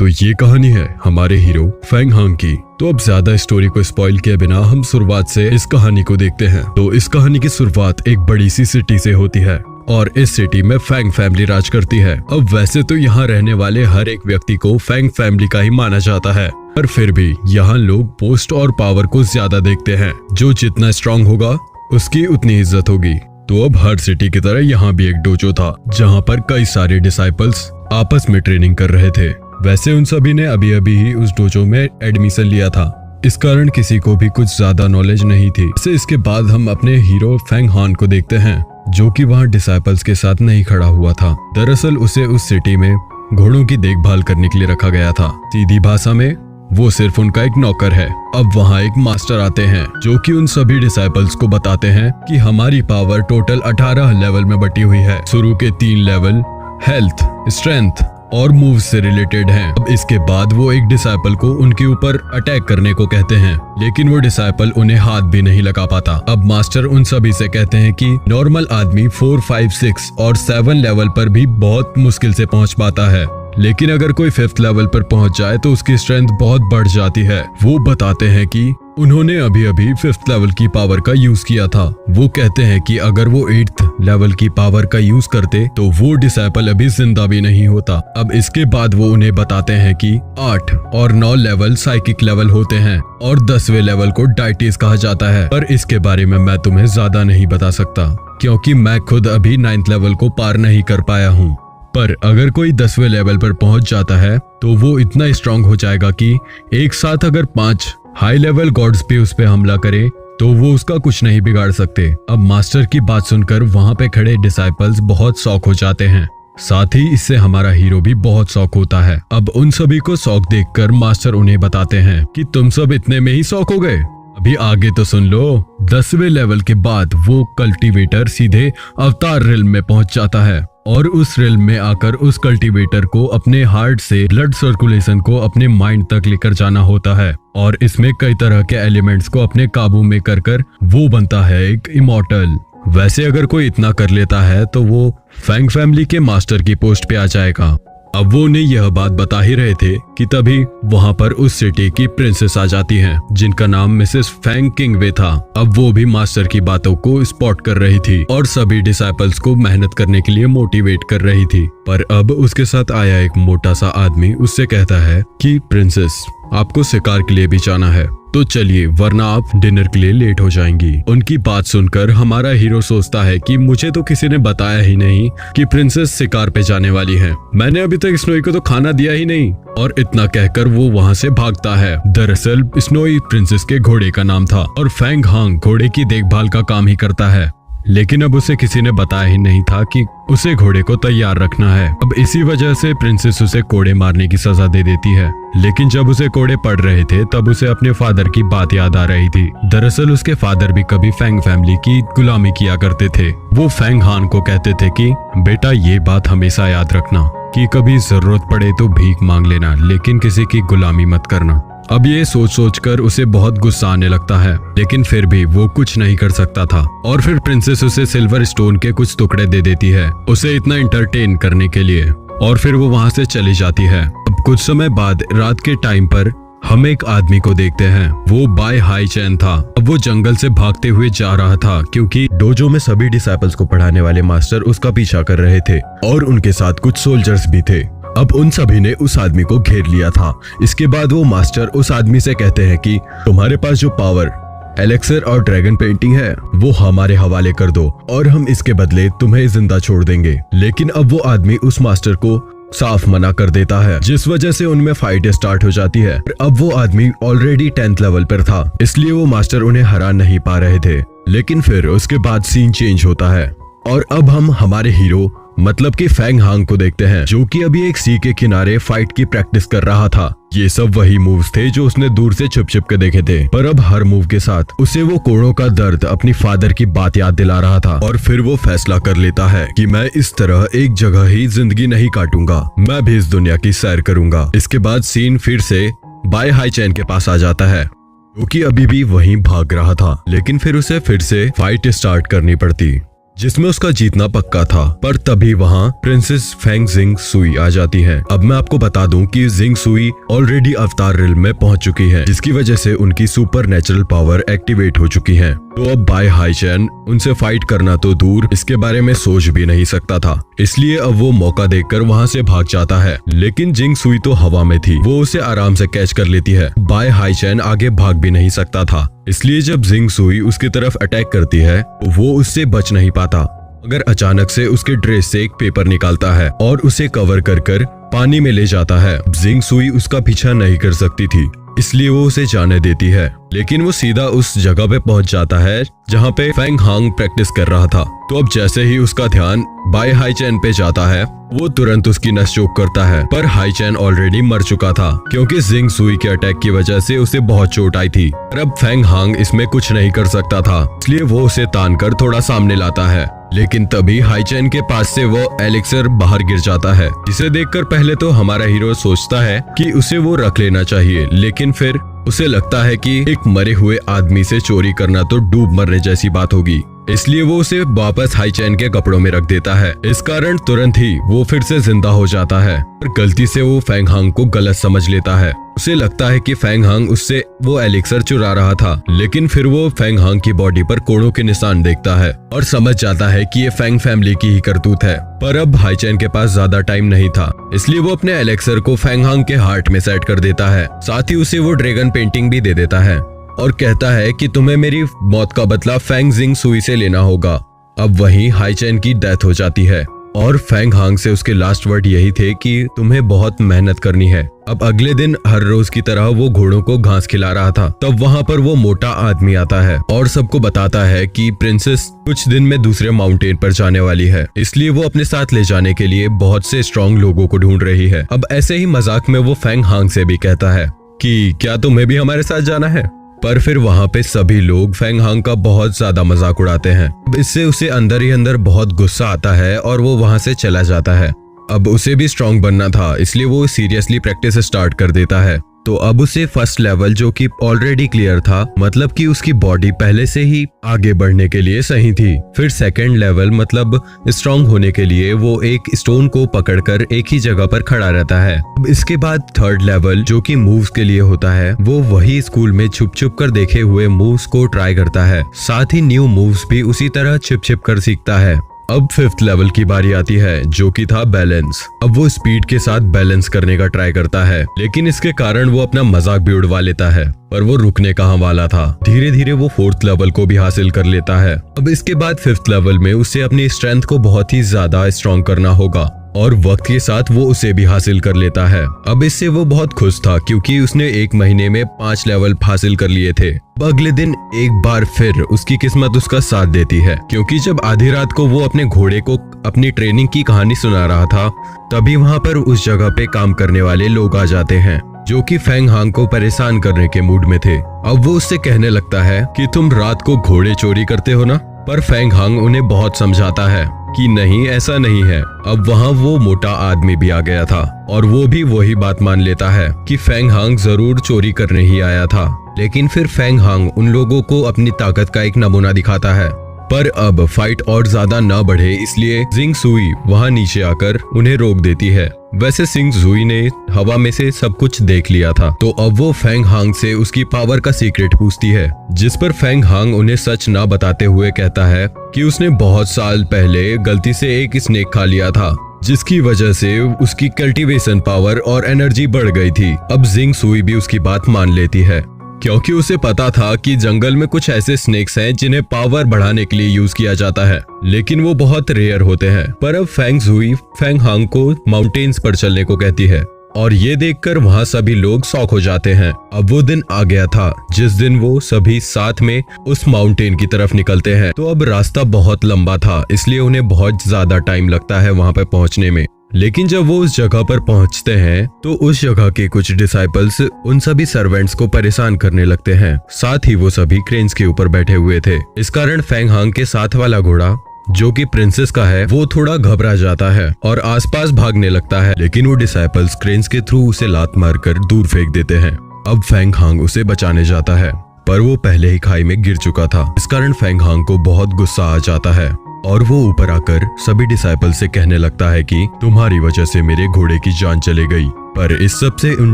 तो ये कहानी है हमारे हीरो फेंग हांग की। तो अब ज्यादा स्टोरी को स्पॉइल किए बिना हम शुरुआत से इस कहानी को देखते हैं। तो इस कहानी की शुरुआत एक बड़ी सी सिटी से होती है और इस सिटी में फेंग फैमिली राज करती है। अब वैसे तो यहाँ रहने वाले हर एक व्यक्ति को फेंग फैमिली का ही माना जाता है, पर फिर भी यहाँ लोग पोस्ट और पावर को ज्यादा देखते हैं। जो जितना स्ट्रांग होगा उसकी उतनी इज्जत होगी। तो अब हर सिटी की तरह यहाँ भी एक डोजो था जहाँ पर कई सारे डिसाइपल्स आपस में ट्रेनिंग कर रहे थे। वैसे उन सभी ने अभी अभी ही उस डोजो में एडमिशन लिया था, इस कारण किसी को भी कुछ ज्यादा नॉलेज नहीं थी। इसके बाद हम अपने हीरो फेंग हान को देखते हैं जो कि वहाँ डिसाइपल्स के साथ नहीं खड़ा हुआ था। दरअसल उसे उस सिटी में घोड़ों की देखभाल करने के लिए रखा गया था। सीधी भाषा में वो सिर्फ उनका एक नौकर है। अब वहाँ एक मास्टर आते हैं जो कि उन सभी डिसाइपल्स को बताते हैं कि हमारी पावर टोटल 18 लेवल में बटी हुई है। शुरू के 3 लेवल हेल्थ, स्ट्रेंथ और मूव से रिलेटेड हैं। अब इसके बाद वो एक डिसाइपल को उनके ऊपर अटैक करने को कहते हैं, लेकिन वो डिसाइपल उन्हें हाथ भी नहीं लगा पाता। अब मास्टर उन सभी से कहते हैं कि नॉर्मल आदमी 4, 5, 6 और 7 लेवल पर भी बहुत मुश्किल से पहुंच पाता है, लेकिन अगर कोई 5th लेवल पर पहुंच जाए तो उसकी स्ट्रेंथ बहुत बढ़ जाती है। वो बताते हैं कि उन्होंने अभी अभी 5th लेवल की पावर का यूज किया था। वो कहते हैं कि अगर वो 8th लेवल की पावर का यूज करते तो वो डिसाइपल अभी जिंदा भी नहीं होता। अब इसके बाद वो उन्हें बताते हैं कि 8 और 9 लेवल साइकिक लेवल होते हैं और 10वें लेवल को डाइटिस कहा जाता है। पर इसके बारे में मैं तुम्हें ज्यादा नहीं बता सकता क्योंकि मैं खुद अभी 9th लेवल को पार नहीं कर पाया हूँ। पर अगर कोई 10वें लेवल पर पहुंच जाता है तो वो इतना स्ट्रांग हो जाएगा कि एक साथ अगर 5 हाई लेवल गॉड्स पे उस पे हमला करे तो वो उसका कुछ नहीं बिगाड़ सकते। अब मास्टर की बात सुनकर वहाँ पे खड़े डिसाइपल्स बहुत शॉक हो जाते हैं, साथ ही इससे हमारा हीरो भी बहुत शॉक होता है। अब उन सभी को शॉक देखकर मास्टर उन्हें बताते हैं कि तुम सब इतने में ही शॉक हो गए, अभी आगे तो सुन लो। 10वें लेवल के बाद वो कल्टीवेटर सीधे अवतार रिल्म में पहुंच जाता है और उस रिल्म में आकर उस कल्टीवेटर को अपने हार्ट से ब्लड सर्कुलेशन को अपने माइंड तक लेकर जाना होता है और इसमें कई तरह के एलिमेंट्स को अपने काबू में कर वो बनता है एक इमॉर्टल। वैसे अगर कोई इतना कर लेता है तो वो फेंग फैमिली के मास्टर की पोस्ट पे आ जाएगा। अब वो उन्हें यह बात बता ही रहे थे कि तभी वहाँ पर उस सिटी की प्रिंसेस आ जाती हैं जिनका नाम मिसेस फेंग किंगवे था। अब वो भी मास्टर की बातों को स्पॉट कर रही थी और सभी डिसाइपल्स को मेहनत करने के लिए मोटिवेट कर रही थी। पर अब उसके साथ आया एक मोटा सा आदमी उससे कहता है कि प्रिंसेस आपको शिकार के लिए भी जाना है तो चलिए, वरना आप डिनर के लिए लेट हो जाएंगी। उनकी बात सुनकर हमारा हीरो सोचता है कि मुझे तो किसी ने बताया ही नहीं कि प्रिंसेस शिकार पे जाने वाली है, मैंने अभी तक स्नोई को तो खाना दिया ही नहीं। और इतना कहकर वो वहाँ से भागता है। दरअसल स्नोई प्रिंसेस के घोड़े का नाम था और फेंग हांग घोड़े की देखभाल का काम ही करता है, लेकिन अब उसे किसी ने बताया ही नहीं था कि उसे घोड़े को तैयार रखना है। अब इसी वजह से प्रिंसेस उसे कोड़े मारने की सजा दे देती है, लेकिन जब उसे कोड़े पड़ रहे थे तब उसे अपने फादर की बात याद आ रही थी। दरअसल उसके फादर भी कभी फेंग फैमिली की गुलामी किया करते थे। वो फेंग हान को कहते थे कि बेटा ये बात हमेशा याद रखना कि कभी जरूरत पड़े तो भीख मांग लेना, लेकिन किसी की गुलामी मत करना। अब ये सोच कर उसे बहुत गुस्सा आने लगता है, लेकिन फिर भी वो कुछ नहीं कर सकता था। और फिर प्रिंसेस उसे सिल्वर स्टोन के कुछ टुकड़े दे देती है उसे इतना इंटरटेन करने के लिए, और फिर वो वहाँ से चली जाती है। अब कुछ समय बाद रात के टाइम पर हम एक आदमी को देखते हैं। वो बाय हाई चैन था। अब वो जंगल से भागते हुए जा रहा था क्योंकि डोजो में सभी डिसाइपल्स को पढ़ाने वाले मास्टर उसका पीछा कर रहे थे और उनके साथ कुछ सोल्जर्स भी थे। अब उन सभी ने उस आदमी को घेर लिया था। इसके बाद वो मास्टर उस आदमी से कहते हैं कि तुम्हारे पास जो पावर, एलेक्सर और ड्रैगन पेंटिंग है वो हमारे हवाले कर दो और हम इसके बदले तुम्हें जिंदा छोड़ देंगे। लेकिन अब वो आदमी उस मास्टर को साफ मना कर देता है, जिस वजह से उनमें फाइट स्टार्ट हो जाती है। अब वो आदमी ऑलरेडी 10th लेवल पर था, इसलिए वो मास्टर उन्हें हरा नहीं पा रहे थे। लेकिन फिर उसके बाद सीन चेंज होता है और अब हम हमारे हीरो मतलब कि फेंग हांग को देखते हैं जो कि अभी एक सी के किनारे फाइट की प्रैक्टिस कर रहा था। ये सब वही मूव्स थे जो उसने दूर से छुप छुप के देखे थे, पर अब हर मूव के साथ उसे वो कोड़ों का दर्द अपनी फादर की बात याद दिला रहा था। और फिर वो फैसला कर लेता है कि मैं इस तरह एक जगह ही जिंदगी नहीं काटूंगा, मैं भी इस दुनिया की सैर करूंगा। इसके बाद सीन फिर से बाय हाई चैन के पास आ जाता है जो कि अभी भी वहीं भाग रहा था, लेकिन फिर उसे फिर से फाइट स्टार्ट करनी पड़ती जिसमें उसका जीतना पक्का था। पर तभी वहाँ प्रिंसेस फेंग जिंग सुई आ जाती है। अब मैं आपको बता दूं कि जिंग सुई ऑलरेडी अवतार रिल्म में पहुंच चुकी है, जिसकी वजह से उनकी सुपर नेचुरल पावर एक्टिवेट हो चुकी है। तो अब बाय हाईचैन उनसे फाइट करना तो दूर, इसके बारे में सोच भी नहीं सकता था। इसलिए अब वो मौका देखकर वहाँ से भाग जाता है। लेकिन जिंग सुई तो हवा में थी, वो उसे आराम से कैच कर लेती है। बाय हाईचैन आगे भाग भी नहीं सकता था, इसलिए जब जिंग सुई उसकी तरफ अटैक करती है तो वो उससे बच नहीं पाता, मगर अचानक से उसके ड्रेस से एक पेपर निकालता है और उसे कवर कर पानी में ले जाता है। जिंग सुई उसका पीछा नहीं कर सकती थी, इसलिए वो उसे जाने देती है। लेकिन वो सीधा उस जगह पे पहुंच जाता है जहाँ पे फेंग हांग प्रैक्टिस कर रहा था। तो अब जैसे ही उसका ध्यान बाय हाईचैन पे जाता है, वो तुरंत उसकी नस चोक करता है। पर हाईचैन ऑलरेडी मर चुका था, क्योंकि जिंग सुई के अटैक की वजह से उसे बहुत चोट आई थी। पर अब फेंग हांग इसमें कुछ नहीं कर सकता था, इसलिए वो उसे तान कर थोड़ा सामने लाता है। लेकिन तभी हाईचैन के पास से वो एलिक्सर बाहर गिर जाता है, जिसे देखकर पहले तो हमारा हीरो सोचता है कि उसे वो रख लेना चाहिए, लेकिन फिर उसे लगता है कि एक मरे हुए आदमी से चोरी करना तो डूब मरने जैसी बात होगी, इसलिए वो उसे वापस हाईचैन के कपड़ों में रख देता है। इस कारण तुरंत ही वो फिर से जिंदा हो जाता है। पर गलती से वो फेंग हांग को गलत समझ लेता है। उसे लगता है कि फेंग हांग उससे वो एलिक्सर चुरा रहा था, लेकिन फिर वो फेंग हांग की बॉडी पर कोड़ों के निशान देखता है और समझ जाता है कि ये फेंग फैमिली की ही करतूत है। पर अब हाईचैन के पास ज्यादा टाइम नहीं था, इसलिए वो अपने एलिक्सर को फेंग हांग के हार्ट में सेट कर देता है। साथ ही उसे वो ड्रैगन पेंटिंग भी दे देता है और कहता है कि तुम्हें मेरी मौत का बदला फेंग जिंग सुई से लेना होगा। अब वहीं हाईचैन की डेथ हो जाती है और फेंग हांग से उसके लास्ट वर्ड यही थे कि तुम्हें बहुत मेहनत करनी है। अब अगले दिन हर रोज की तरह वो घोड़ों को घास खिला रहा था। तब वहाँ पर वो मोटा आदमी आता है और सबको बताता है कि प्रिंसेस कुछ दिन में दूसरे माउंटेन पर जाने वाली है, इसलिए वो अपने साथ ले जाने के लिए बहुत से स्ट्रॉन्ग लोगों को ढूंढ रही है। अब ऐसे ही मजाक में वो फेंग हांग से भी कहता है कि क्या तुम्हें भी हमारे साथ जाना है। पर फिर वहाँ पे सभी लोग फेंग हांग का बहुत ज्यादा मजाक उड़ाते हैं। इससे उसे अंदर ही अंदर बहुत गुस्सा आता है और वो वहाँ से चला जाता है। अब उसे भी स्ट्रांग बनना था, इसलिए वो सीरियसली प्रैक्टिस स्टार्ट कर देता है। तो अब उसे फर्स्ट लेवल जो कि ऑलरेडी क्लियर था, मतलब कि उसकी बॉडी पहले से ही आगे बढ़ने के लिए सही थी। फिर सेकंड लेवल मतलब स्ट्रांग होने के लिए वो एक स्टोन को पकड़कर एक ही जगह पर खड़ा रहता है। अब इसके बाद थर्ड लेवल जो कि मूव्स के लिए होता है, वो वही स्कूल में छुप छुप कर देखे हुए मूव्स को ट्राई करता है। साथ ही न्यू मूव्स भी उसी तरह छिप छिप कर सीखता है। अब फिफ्थ लेवल की बारी आती है जो कि था बैलेंस। अब वो स्पीड के साथ बैलेंस करने का ट्राई करता है, लेकिन इसके कारण वो अपना मजाक भी उड़वा लेता है। पर वो रुकने कहाँ वाला था, धीरे धीरे वो फोर्थ लेवल को भी हासिल कर लेता है। अब इसके बाद फिफ्थ लेवल में उसे अपनी स्ट्रेंथ को बहुत ही ज्यादा स्ट्रॉन्ग करना होगा और वक्त के साथ वो उसे भी हासिल कर लेता है। अब इससे वो बहुत खुश था क्योंकि उसने एक महीने में 5 लेवल हासिल कर लिए थे। अब अगले दिन एक बार फिर उसकी किस्मत उसका साथ देती है, क्योंकि जब आधी रात को वो अपने घोड़े को अपनी ट्रेनिंग की कहानी सुना रहा था, तभी वहाँ पर उस जगह पे काम करने वाले लोग आ जाते हैं जो कि फेंग हांग को परेशान करने के मूड में थे। अब वो उससे कहने लगता है कि तुम रात को घोड़े चोरी करते हो ना। पर फेंग हांग उन्हें बहुत समझाता है कि नहीं, ऐसा नहीं है। अब वहाँ वो मोटा आदमी भी आ गया था और वो भी वही बात मान लेता है कि फेंग हांग जरूर चोरी करने ही आया था। लेकिन फिर फेंग हांग उन लोगों को अपनी ताकत का एक नमूना दिखाता है। पर अब फाइट और ज्यादा न बढ़े, इसलिए जिंग सुई वहाँ नीचे आकर उन्हें रोक देती है। वैसे जिंग सुई ने हवा में से सब कुछ देख लिया था, तो अब वो फेंग हांग से उसकी पावर का सीक्रेट पूछती है, जिस पर फेंग हांग उन्हें सच ना बताते हुए कहता है कि उसने बहुत साल पहले गलती से एक स्नेक खा लिया था, जिसकी वजह से उसकी कल्टीवेशन पावर और एनर्जी बढ़ गई थी। अब जिंग सुई भी उसकी बात मान लेती है, क्योंकि उसे पता था कि जंगल में कुछ ऐसे स्नेक्स हैं जिन्हें पावर बढ़ाने के लिए यूज किया जाता है, लेकिन वो बहुत रेयर होते हैं। पर अब फेंग सुई फेंग हांग को माउंटेन्स पर चलने को कहती है और ये देखकर वहाँ सभी लोग शॉक हो जाते हैं। अब वो दिन आ गया था जिस दिन वो सभी साथ में उस माउंटेन की तरफ निकलते हैं। तो अब रास्ता बहुत लंबा था, इसलिए उन्हें बहुत ज्यादा टाइम लगता है वहाँ पे पहुँचने में। लेकिन जब वो उस जगह पर पहुंचते हैं तो उस जगह के कुछ डिसाइपल्स उन सभी सर्वेंट्स को परेशान करने लगते हैं। साथ ही वो सभी क्रेन्स के ऊपर बैठे हुए थे। इस कारण फेंग हांग के साथ वाला घोड़ा जो कि प्रिंसेस का है, वो थोड़ा घबरा जाता है और आसपास भागने लगता है। लेकिन वो डिसाइपल्स क्रेन्स के थ्रू उसे लात मारकर दूर फेंक देते हैं। अब फेंग हांग उसे बचाने जाता है, पर वो पहले ही खाई में गिर चुका था। इस कारण फेंग हांग को बहुत गुस्सा आ जाता है और वो ऊपर आकर सभी डिसाइपल से कहने लगता है कि तुम्हारी वजह से मेरे घोड़े की जान चली गई। पर इस सब से उन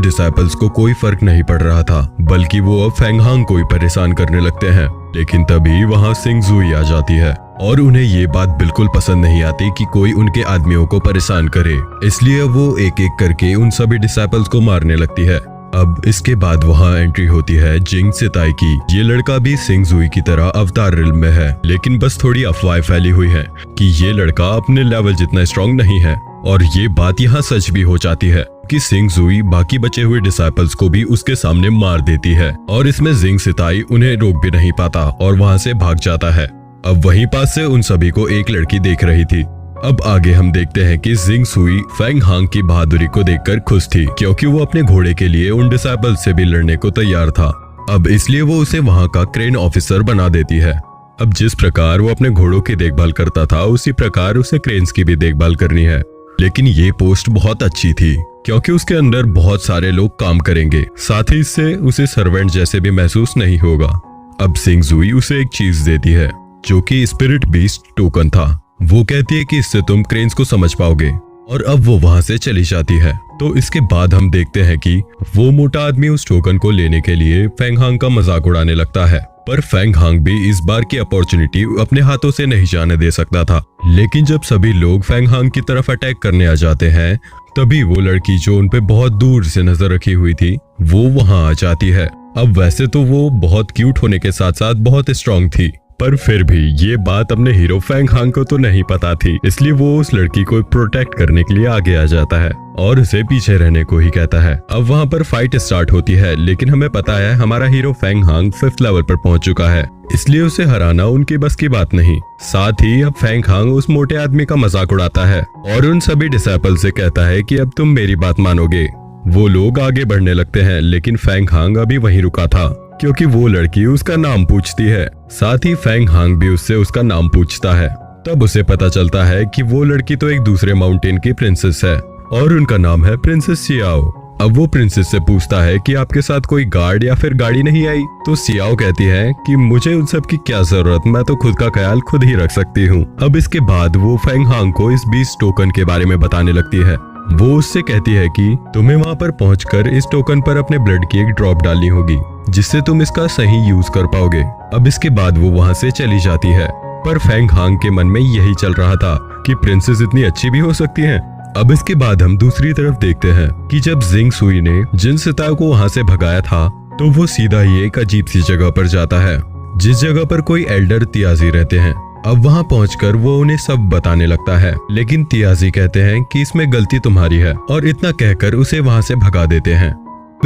डिसाइपल्स को कोई फर्क नहीं पड़ रहा था, बल्कि वो अब फेंग हांग को ही परेशान करने लगते हैं। लेकिन तभी वहाँ सिंग जुई आ जाती है और उन्हें ये बात बिल्कुल पसंद नहीं आती कि कोई उनके आदमियों को परेशान करे, इसलिए वो एक एक करके उन सभी डिसाइपल्स को मारने लगती है। अब इसके बाद वहाँ एंट्री होती है जिंग सिताई की। ये लड़का भी सिंग जुई की तरह अवतार रिल्म में है, लेकिन बस थोड़ी अफवाहें फैली हुई है कि ये लड़का अपने लेवल जितना स्ट्रॉन्ग नहीं है। और ये बात यहाँ सच भी हो जाती है कि सिंग जुई बाकी बचे हुए डिसाइपल्स को भी उसके सामने मार देती है और इसमें जिंग सिताई उन्हें रोक भी नहीं पाता और वहाँ से भाग जाता है। अब वहीं पास से उन सभी को एक लड़की देख रही थी। अब आगे हम देखते हैं कि जिंग सुई फेंग हांग की बहादुरी को देखकर खुश थी, क्योंकि वो अपने घोड़े के लिए उन डिसाइपल से भी लड़ने को तैयार था। अब इसलिए वो उसे वहां का क्रेन ऑफिसर बना देती है। अब जिस प्रकार वो अपने घोड़ों की देखभाल करता था, उसी प्रकार उसे क्रेन्स की भी देखभाल करनी है। लेकिन ये पोस्ट बहुत अच्छी थी, क्योंकि उसके अंदर बहुत सारे लोग काम करेंगे, साथ ही इससे उसे सर्वेंट जैसे भी महसूस नहीं होगा। अब सिंग जुई उसे एक चीज देती है जो कि स्पिरिट बीस्ट टोकन था। वो कहती है कि इससे तुम क्रेन्स को समझ पाओगे, और अब वो वहां से चली जाती है। तो इसके बाद हम देखते हैं कि वो मोटा आदमी उस टोकन को लेने के लिए फेंग हांग का मजाक उड़ाने लगता है। पर फेंग हांग भी इस बार की अपॉर्चुनिटी अपने हाथों से नहीं जाने दे सकता था। लेकिन जब सभी लोग फेंग हांग की तरफ अटैक करने आ जाते हैं, तभी वो लड़की जो उन पे बहुत दूर से नजर रखी हुई थी, वो वहां आ जाती है। अब वैसे तो वो बहुत क्यूट होने के साथ साथ बहुत स्ट्रांग थी, पर फिर भी ये बात अपने हीरो फेंग हांग को तो नहीं पता थी, इसलिए वो उस लड़की को प्रोटेक्ट करने के लिए आगे आ जाता है और उसे पीछे रहने को ही कहता है। अब वहाँ पर फाइट स्टार्ट होती है, लेकिन हमें पता है हमारा hero Feng Hong 5th level पर पहुंच चुका है, इसलिए उसे हराना उनकी बस की बात नहीं। साथ ही अब फेंग हांग उस मोटे आदमी का मजाक उड़ाता है और उन सभी डिसाइपल से कहता है कि अब तुम मेरी बात मानोगे। वो लोग आगे बढ़ने लगते हैं, लेकिन फेंग हांग अभी वहीं रुका था, क्योंकि वो लड़की उसका नाम पूछती है। साथ ही फेंग हांग भी उससे उसका नाम पूछता है। तब उसे पता चलता है कि वो लड़की तो एक दूसरे माउंटेन की प्रिंसेस है और उनका नाम है प्रिंसेस सियाओ। अब वो प्रिंसेस से पूछता है कि आपके साथ कोई गार्ड या फिर गाड़ी नहीं आई, तो सियाओ कहती है कि मुझे उन सब की क्या जरूरत, मैं तो खुद का ख्याल खुद ही रख सकती हूँ। अब इसके बाद वो फेंग हांग को इस 20 टोकन के बारे में बताने लगती है। वो उससे कहती है कि तुम्हें वहाँ पर पहुंचकर इस टोकन पर अपने ब्लड की एक ड्रॉप डालनी होगी, जिससे तुम इसका सही यूज कर पाओगे। अब इसके बाद वो वहाँ से चली जाती है, पर फेंग हांग के मन में यही चल रहा था कि प्रिंसेस इतनी अच्छी भी हो सकती हैं। अब इसके बाद हम दूसरी तरफ देखते हैं कि जब जिंग सुई ने जिन सिताओं को वहाँ से भगाया था, तो वो सीधा ही एक अजीब सी जगह पर जाता है, जिस जगह पर कोई एल्डर तियाजी रहते हैं। अब वहां पहुंचकर वो उन्हें सब बताने लगता है, लेकिन तियाजी कहते हैं कि इसमें गलती तुम्हारी है और इतना कहकर उसे वहां से भगा देते हैं।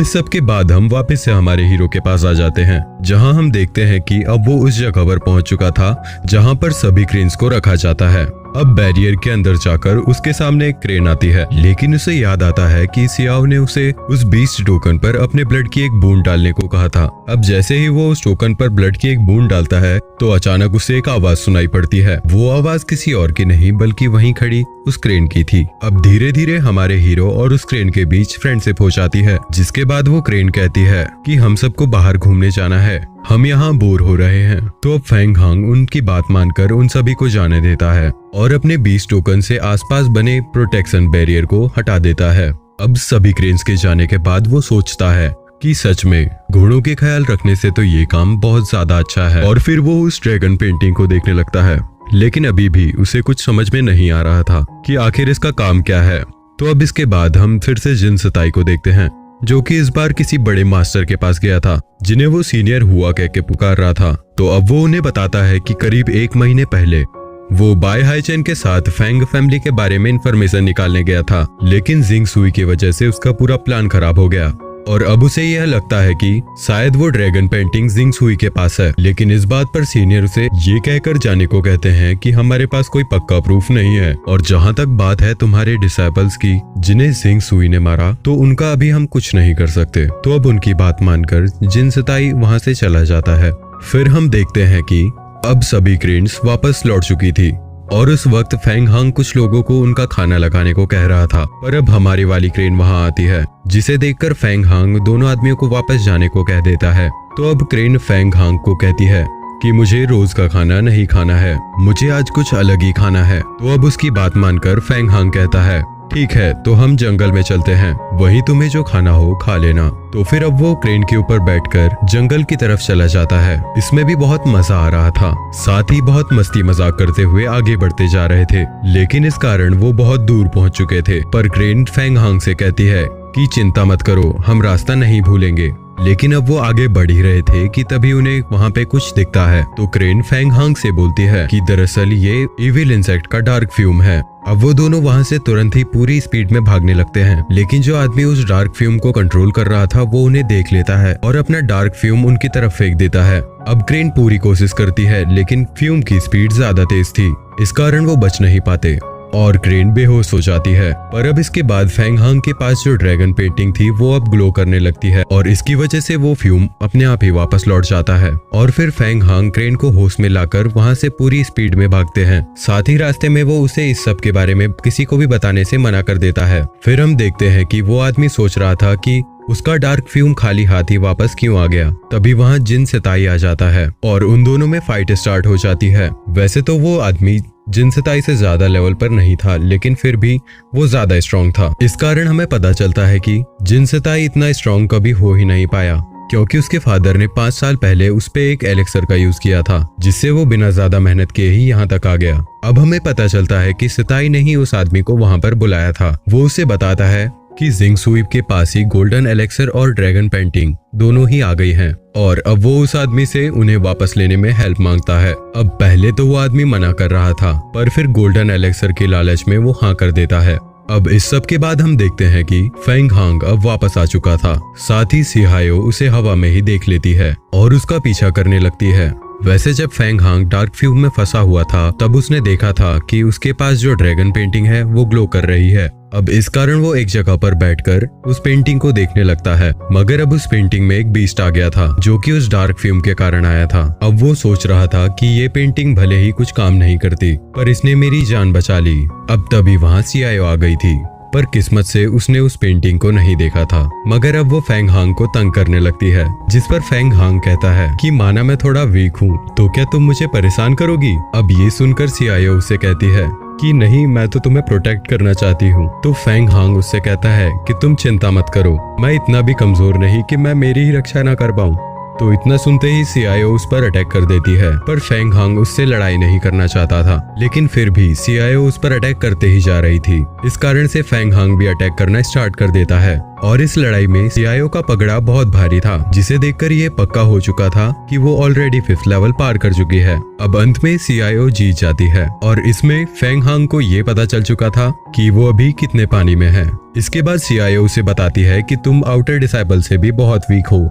इस सब के बाद हम वापस से हमारे हीरो के पास आ जाते हैं, जहां हम देखते हैं कि अब वो उस जगह पर पहुंच चुका था जहां पर सभी क्रेन्स को रखा जाता है। अब बैरियर के अंदर जाकर उसके सामने एक क्रेन आती है, लेकिन उसे याद आता है कि सियाओ ने उसे उस 20 टोकन पर अपने ब्लड की एक बूंद डालने को कहा था। अब जैसे ही वो उस टोकन पर ब्लड की एक बूंद डालता है, तो अचानक उसे एक आवाज सुनाई पड़ती है। वो आवाज किसी और की नहीं बल्कि वहीं खड़ी उस क्रेन की थी। अब धीरे धीरे हमारे हीरो और उस क्रेन के बीच फ्रेंडशिप हो जाती है, जिसके बाद वो क्रेन कहती है कि हम सबको बाहर घूमने जाना है, हम यहाँ बोर हो रहे हैं। तो अब फेंग हांग उनकी बात मानकर उन सभी को जाने देता है और अपने 20 टोकन से आसपास बने प्रोटेक्शन बैरियर को हटा देता है। अब सभी क्रेन्स के जाने के बाद वो सोचता है कि सच में घोड़ों के ख्याल रखने से तो ये काम बहुत ज्यादा अच्छा है, और फिर वो उस ड्रैगन पेंटिंग को देखने लगता है। लेकिन अभी भी उसे कुछ समझ में नहीं आ रहा था कि आखिर इसका काम क्या है। तो अब इसके बाद हम फिर से जिन सिताई को देखते हैं, जो कि इस बार किसी बड़े मास्टर के पास गया था, जिन्हें वो सीनियर हुआ कह के पुकार रहा था। तो अब वो उन्हें बताता है कि करीब 1 महीने पहले वो बाय हाइचेन के साथ फेंग फैमिली के बारे में इंफॉर्मेशन निकालने गया था, लेकिन जिंग सुई की वजह से उसका पूरा प्लान खराब हो गया और अब उसे यह लगता है कि शायद वो ड्रैगन पेंटिंग जिंग सुई के पास है। लेकिन इस बात पर सीनियर उसे ये कहकर जाने को कहते हैं कि हमारे पास कोई पक्का प्रूफ नहीं है, और जहाँ तक बात है तुम्हारे डिसाइपल्स की जिन्हें जिंग सुई ने मारा, तो उनका अभी हम कुछ नहीं कर सकते। तो अब उनकी बात मानकर जिन सिताई वहाँ से चला जाता है। फिर हम देखते हैं कि अब सभी क्रेन्स वापस लौट चुकी थी और उस वक्त फेंग हांग कुछ लोगों को उनका खाना लगाने को कह रहा था, पर अब हमारी वाली क्रेन वहां आती है, जिसे देखकर फेंग हांग दोनों आदमियों को वापस जाने को कह देता है। तो अब क्रेन फेंग हांग को कहती है कि मुझे रोज का खाना नहीं खाना है, मुझे आज कुछ अलग ही खाना है। तो अब उसकी बात मानकर फेंग हांग कहता है ठीक है, तो हम जंगल में चलते हैं, वहीं तुम्हें जो खाना हो खा लेना। तो फिर अब वो क्रेन के ऊपर बैठकर जंगल की तरफ चला जाता है। इसमें भी बहुत मजा आ रहा था, साथ ही बहुत मस्ती मजाक करते हुए आगे बढ़ते जा रहे थे, लेकिन इस कारण वो बहुत दूर पहुंच चुके थे। पर क्रेन फेंग हांग से कहती है कि चिंता मत करो, हम रास्ता नहीं भूलेंगे। लेकिन अब वो आगे बढ़ ही रहे थे कि तभी उन्हें वहाँ पे कुछ दिखता है। तो क्रेन फेंग हांग से बोलती है कि दरअसल ये इविल इंसेक्ट का डार्क फ्यूम है। अब वो दोनों वहाँ से तुरंत ही पूरी स्पीड में भागने लगते हैं, लेकिन जो आदमी उस डार्क फ्यूम को कंट्रोल कर रहा था वो उन्हें देख लेता है और अपना डार्क फ्यूम उनकी तरफ फेंक देता है। अब क्रेन पूरी कोशिश करती है, लेकिन फ्यूम की स्पीड ज्यादा तेज थी, इस कारण वो बच नहीं पाते और क्रेन बेहोश हो जाती है। पर अब इसके बाद फेंग हांग के पास जो ड्रैगन पेंटिंग थी वो अब ग्लो करने लगती है और इसकी वजह से वो फ्यूम अपने आप ही वापस लौट जाता है। और फिर फेंग हांग क्रेन को होश में लाकर वहाँ से पूरी स्पीड में भागते हैं। साथ ही रास्ते में वो उसे इस सब के बारे में किसी को भी बताने से मना कर देता है। फिर हम देखते हैं कि वो आदमी सोच रहा था कि उसका डार्क फ्यूम खाली हाथ ही वापस क्यों आ गया। तभी वहाँ जिन सिताई आ जाता है और उन दोनों में फाइट स्टार्ट हो जाती है। वैसे तो वो आदमी जिन सिताई से ज्यादा लेवल पर नहीं था, लेकिन फिर भी वो ज्यादा स्ट्रॉन्ग था। इस कारण हमें पता चलता है कि जिन सिताई इतना स्ट्रॉन्ग कभी हो ही नहीं पाया, क्योंकि उसके फादर ने 5 साल पहले उस पे एक एलेक्सर का यूज किया था, जिससे वो बिना ज्यादा मेहनत किए ही यहाँ तक आ गया। अब हमें पता चलता है कि सिताई ने ही उस आदमी को वहाँ पर बुलाया था। वो उसे बताता है कि जिंग सुई के पास ही गोल्डन एलेक्सर और ड्रैगन पेंटिंग दोनों ही आ गई हैं और अब वो उस आदमी से उन्हें वापस लेने में हेल्प मांगता है। अब पहले तो वो आदमी मना कर रहा था, पर फिर गोल्डन एलेक्सर के लालच में वो हाँ कर देता है। अब इस सब के बाद हम देखते हैं कि फेंग हांग अब वापस आ चुका था। साथ ही सिहायो उसे हवा में ही देख लेती है और उसका पीछा करने लगती है। वैसे जब फेंग हांग डार्क फ्यूम में फंसा हुआ था तब उसने देखा था कि उसके पास जो ड्रैगन पेंटिंग है वो ग्लो कर रही है। अब इस कारण वो एक जगह पर बैठकर उस पेंटिंग को देखने लगता है, मगर अब उस पेंटिंग में एक बीस्ट आ गया था जो कि उस डार्क फ्यूम के कारण आया था। अब वो सोच रहा था कि ये पेंटिंग भले ही कुछ काम नहीं करती, पर इसने मेरी जान बचा ली। अब तभी वहाँ सियायो आ गई थी, पर किस्मत से उसने उस पेंटिंग को नहीं देखा था। मगर अब वो फेंग हांग को तंग करने लगती है, जिस पर फेंग हांग कहता है कि माना मैं थोड़ा वीक हूँ तो क्या तुम मुझे परेशान करोगी। अब ये सुनकर सियायो उससे कहती है कि नहीं, मैं तो तुम्हें प्रोटेक्ट करना चाहती हूँ। तो फेंग हांग उससे कहता है कि तुम चिंता मत करो, मैं इतना भी कमजोर नहीं कि मैं मेरी ही रक्षा ना कर पाऊँ। तो इतना सुनते ही सियायो उस पर अटैक कर देती है, पर फेंग हांग उससे लड़ाई नहीं करना चाहता था, लेकिन फिर भी सियायो उस पर अटैक करते ही जा रही थी। इस कारण से फेंग हांग भी अटैक करना स्टार्ट कर देता है और इस लड़ाई में सियायो का पगड़ा बहुत भारी था, जिसे देखकर ये पक्का हो चुका था कि वो ऑलरेडी 5th लेवल पार कर चुकी है। अब अंत में सियायो जीत जाती है और इसमें फेंग हांग को ये पता चल चुका था कि वो अभी कितने पानी में है। इसके बाद सियायो उसे बताती है कि तुम आउटर डिसाइपल से भी बहुत वीक हो।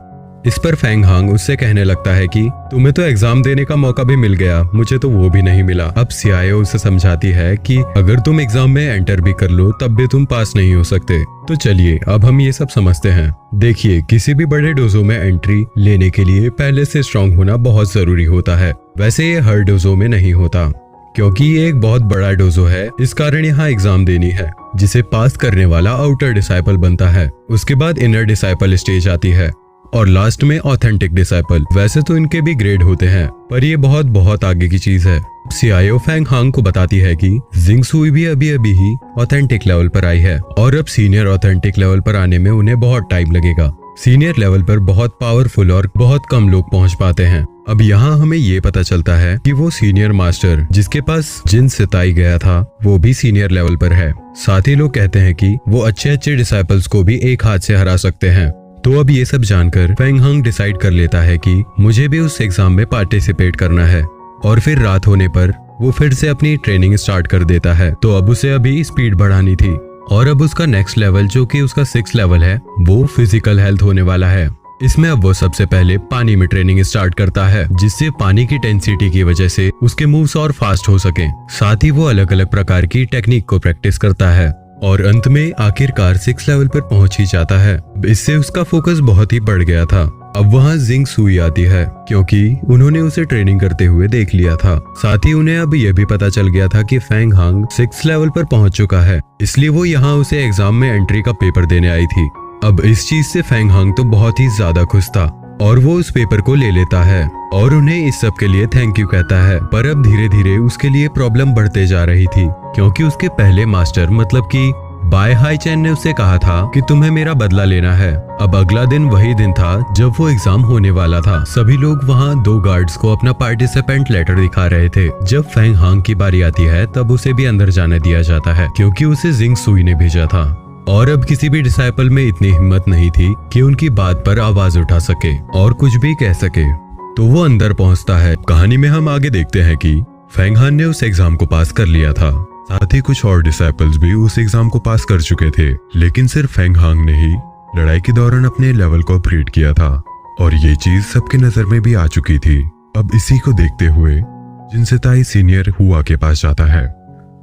इस पर फेंग हांग उससे कहने लगता है कि तुम्हें तो एग्जाम देने का मौका भी मिल गया, मुझे तो वो भी नहीं मिला। अब सियायो उसे समझाती है कि अगर तुम एग्जाम में एंटर भी कर लो तब भी तुम पास नहीं हो सकते। तो चलिए अब हम ये सब समझते हैं। देखिए, किसी भी बड़े डोजो में एंट्री लेने के लिए पहले से स्ट्रांग होना बहुत जरूरी होता है। वैसे ये हर डोजो में नहीं होता, क्योंकि ये एक बहुत बड़ा डोजो है, इस कारण यहाँ एग्जाम देनी है, जिसे पास करने वाला आउटर डिसाइपल बनता है। उसके बाद इनर डिसाइपल स्टेज आती है और लास्ट में ऑथेंटिक डिसाइपल। वैसे तो इनके भी ग्रेड होते हैं, पर ये बहुत आगे की चीज है। सियायो फेंग हांग को बताती है कि जिंग सुई भी अभी ही ऑथेंटिक लेवल पर आई है और अब सीनियर ऑथेंटिक लेवल पर आने में उन्हें बहुत टाइम लगेगा। सीनियर लेवल पर बहुत पावरफुल और बहुत कम लोग पहुंच पाते हैं। अब यहाँ हमें ये पता चलता है कि वो सीनियर मास्टर जिसके पास जिन सिताई गया था वो भी सीनियर लेवल पर है। साथ ही लोग कहते हैं कि वो अच्छे डिसाइपल्स को भी एक हाथ से हरा सकते हैं। तो अब ये सब जानकर फेंग हांग डिसाइड कर लेता है कि मुझे भी उस एग्जाम में पार्टिसिपेट करना है और फिर रात होने पर वो फिर से अपनी ट्रेनिंग स्टार्ट कर देता है। तो अब उसे अभी स्पीड बढ़ानी थी और अब उसका नेक्स्ट लेवल जो कि उसका 6th लेवल है वो फिजिकल हेल्थ होने वाला है। इसमें अब वो सबसे पहले पानी में ट्रेनिंग स्टार्ट करता है, जिससे पानी की डेंसिटी की वजह से उसके मूव्स और फास्ट हो सके। साथ ही वो अलग अलग प्रकार की टेक्निक को प्रैक्टिस करता है और अंत में आखिरकार 6th लेवल पर पहुंच ही जाता है। इससे उसका फोकस बहुत ही बढ़ गया था। अब वहाँ जिंग सुई आती है, क्योंकि उन्होंने उसे ट्रेनिंग करते हुए देख लिया था। साथ ही उन्हें अब यह भी पता चल गया था कि फेंग हांग 6th लेवल पर पहुंच चुका है, इसलिए वो यहाँ उसे एग्जाम में एंट्री का पेपर देने आई थी। अब इस चीज से फेंग हांग तो बहुत ही ज्यादा खुश था और वो उस पेपर को ले लेता है और उन्हें इस सब के लिए थैंक यू कहता है। पर अब धीरे धीरे उसके लिए प्रॉब्लम बढ़ते जा रही थी, क्योंकि उसके पहले मास्टर मतलब कि बाय हाई चैन ने उससे कहा था कि तुम्हें मेरा बदला लेना है। अब अगला दिन वही दिन था जब वो एग्जाम होने वाला था। सभी लोग वहाँ 2 गार्ड्स को अपना पार्टिसिपेंट लेटर दिखा रहे थे। जब फेंग हांग की बारी आती है तब उसे भी अंदर जाने दिया जाता है, क्योंकि उसे जिंग सुई ने भेजा था। और अब किसी भी डिसाइपल में इतनी हिम्मत नहीं थी कि उनकी बात पर आवाज उठा सके और कुछ भी कह सके, तो वो अंदर पहुंचता है। कहानी में हम आगे देखते हैं कि फेंग हान ने उस एग्जाम को पास कर लिया था, साथ ही कुछ और डिसाइपल्स भी उस एग्जाम को पास कर चुके थे, लेकिन सिर्फ फेंग हांग ने ही लड़ाई के दौरान अपने लेवल को अपग्रेड किया था और ये चीज सबके नजर में भी आ चुकी थी। अब इसी को देखते हुए जिनसेताई सीनियर हुआ के पास जाता है,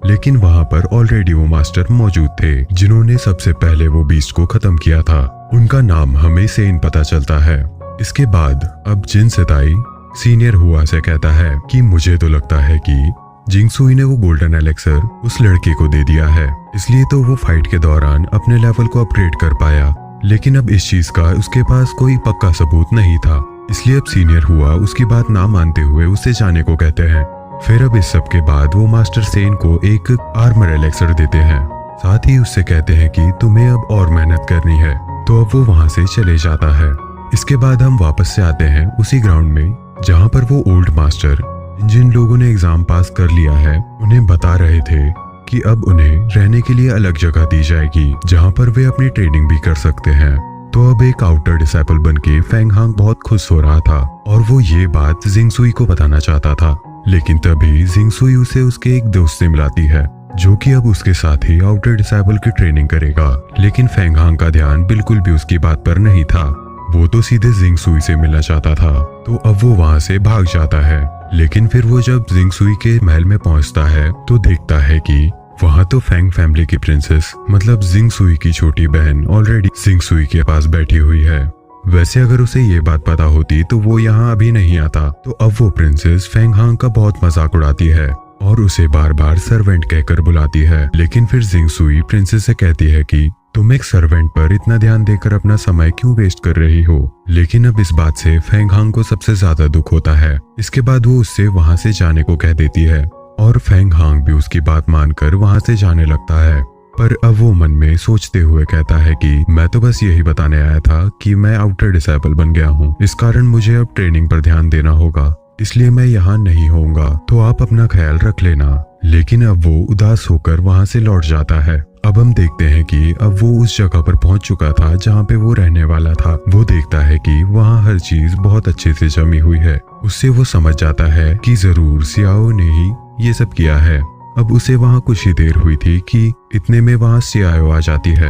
लेकिन वहां पर ऑलरेडी वो मास्टर मौजूद थे जिन्होंने सबसे पहले वो बीस्ट को खत्म किया था। उनका नाम हमें सेन पता चलता है। इसके बाद अब जिनसेताई सीनियर हुआ से कहता है कि मुझे तो लगता है कि जिंग सुई ने वो गोल्डन एलेक्सर उस लड़के को दे दिया है, इसलिए तो वो फाइट के दौरान अपने लेवल को अपग्रेड कर पाया। लेकिन अब इस चीज का उसके पास कोई पक्का सबूत नहीं था, इसलिए अब सीनियर हुआ उसकी बात ना मानते हुए उसे जाने को कहते हैं। फिर अब इस सब के बाद वो मास्टर सेन को एक आर्मर एलेक्सर देते हैं, साथ ही उससे कहते हैं कि तुम्हें अब और मेहनत करनी है, तो अब वो वहां से चले जाता है। इसके बाद हम वापस से आते हैं उसी ग्राउंड में जहाँ पर वो ओल्ड मास्टर जिन लोगों ने एग्जाम पास कर लिया है उन्हें बता रहे थे कि अब उन्हें रहने के लिए अलग जगह दी जाएगी जहां पर वे अपनी ट्रेनिंग भी कर सकते हैं। तो अब एक आउटर डिसाइपल बनके फेंग हांग बहुत खुश हो रहा था और वो ये बात जिंग सुई को बताना चाहता था, लेकिन तभी जिंग सुई उसे उसके एक दोस्त से मिलाती है जो कि अब उसके साथ ही आउटर डिसाइपल की ट्रेनिंग करेगा। लेकिन फेंग हांग का ध्यान बिल्कुल भी उसकी बात पर नहीं था, वो तो सीधे जिंग सुई से मिलना चाहता था। तो अब वो वहां से भाग जाता है, लेकिन फिर वो जब जिंग सुई के महल में पहुंचता है तो देखता है कि वहां तो फेंग फैमिली की प्रिंसेस मतलब जिंग सुई की छोटी बहन ऑलरेडी जिंग सुई के पास बैठी हुई है। वैसे अगर उसे ये बात पता होती तो वो यहाँ अभी नहीं आता। तो अब वो प्रिंसेस फेंग हांग का बहुत मजाक उड़ाती है और उसे बार बार सर्वेंट कहकर बुलाती है। लेकिन फिर जिंग सुई प्रिंसेस से कहती है कि तुम एक सर्वेंट पर इतना ध्यान देकर अपना समय क्यों वेस्ट कर रही हो। लेकिन अब इस बात से फेंग हांग को सबसे ज्यादा दुख होता है। इसके बाद वो उससे वहां से जाने को कह देती है और फेंग हांग भी उसकी बात मानकर वहां से जाने लगता है। पर अब वो मन में सोचते हुए कहता है कि मैं तो बस यही बताने आया था कि मैं आउटर डिसाइपल बन गया हूँ, इस कारण मुझे अब ट्रेनिंग पर ध्यान देना होगा, इसलिए मैं यहाँ नहीं होऊंगा, तो आप अपना ख्याल रख लेना। लेकिन अब वो उदास होकर वहां से लौट जाता है। अब हम देखते हैं कि अब वो उस जगह पर पहुंच चुका था जहाँ पे वो रहने वाला था। वो देखता है कि वहाँ हर चीज बहुत अच्छे से जमी हुई है। उससे वो समझ जाता है कि जरूर सियाओ ने ही ये सब किया है। अब उसे वहाँ कुछ ही देर हुई थी कि इतने में वहाँ सियाओ आ जाती है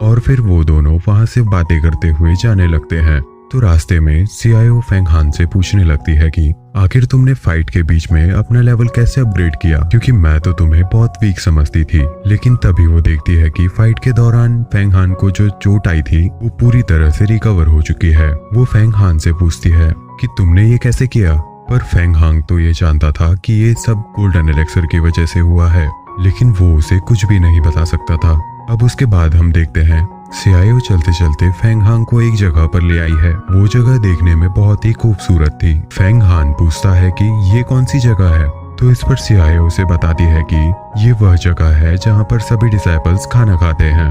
और फिर वो दोनों वहाँ से बातें करते हुए जाने लगते हैं। तो रास्ते में सियाओ फेंग हान से पूछने लगती है कि आखिर तुमने फाइट के बीच में अपना लेवल कैसे अपग्रेड किया, क्योंकि मैं तो तुम्हें बहुत वीक समझती थी। लेकिन तभी वो देखती है कि फाइट के दौरान फेंग हान को जो चोट आई थी वो पूरी तरह से रिकवर हो चुकी है। वो फेंग हान से पूछती है कि तुमने ये कैसे किया, पर फेंग हांग तो ये जानता था कि ये सब गोल्डन एलेक्सर की वजह से हुआ है, लेकिन वो उसे कुछ भी नहीं बता सकता था। अब उसके बाद हम देखते हैं सियाओ चलते चलते फेंग हान को एक जगह पर ले आई है। वो जगह देखने में बहुत ही खूबसूरत थी। फेंग हान पूछता है कि ये कौन सी जगह है, तो इस पर सियाओ उसे बताती है कि ये वह जगह है जहाँ पर सभी डिसाइपल्स खाना खाते हैं।